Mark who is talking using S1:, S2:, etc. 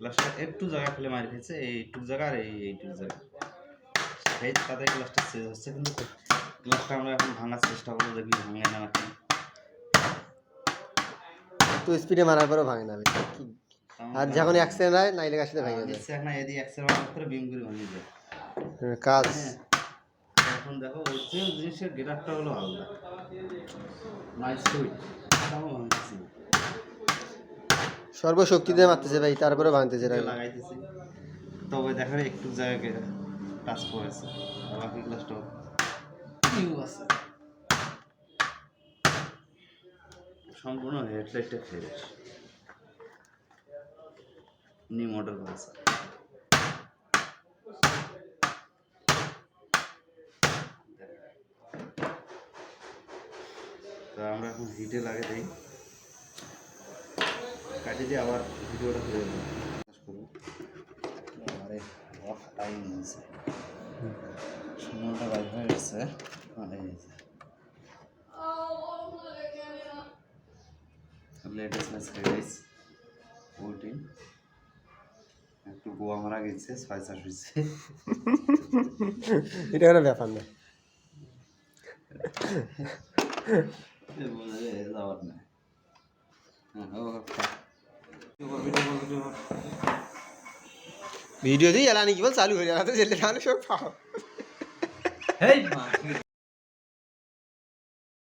S1: গ্লাসটা একটু জায়গা ফেলে মারি ফেলছে, এইটুক জায়গা আর এইটুক জায়গা, সেই তাদের গ্লাসটা চেঞ্জ হচ্ছে। কিন্তু গ্লাসটা আমরা এখন ভাঙার চেষ্টা করবো, দেখি ভাঙে না নাকি।
S2: তো স্পিডে মারার পরেও ভাঙে না কি, আর যখন অ্যাক্সিডেন্ট হয় নাইলে গাছ সাথে ভেঙে যায়
S1: না, এদিকে অ্যাক্সিডেন্ট করে বিম করে ভাঙিয়ে যায়
S2: কাজ।
S1: এখন দেখো ওই সেম জিনিসের গেটারটা হলো আলাদা, নাইস সুইট, তাও ভাঙতেছি না,
S2: সর্বশক্তিতে মারতেছে ভাই, তারপরে ভাঙতেছে
S1: লাগাইতেছি। তবে দেখা যায় একটু জায়গায় টাচ করেছে, বাকি গ্লাসটা নিউ আছে, সম্পূর্ণ হেডলাইটটা ফ্রেশ, নিউ মডেল আছে। তো আমরা এখন হিটে লাগে দিই, কাটিয়ে দিয়ে আবার ভিডিওটা ফিরে করবো। আরে টাইম নিয়েছে, সময়টা বাইর হয়ে গেছে, মানে লেটেস্ট ম্যাচ খেয়েছি 14, একটু গোয়া মারা গেছে, 6-4 হয়েছে।
S2: এটা কোনো ব্যাপার না,
S1: যাওয়ার না।
S2: ভিডিও দিয়ে এলানি কি বল চালু হয়ে যাবে, সব পাও।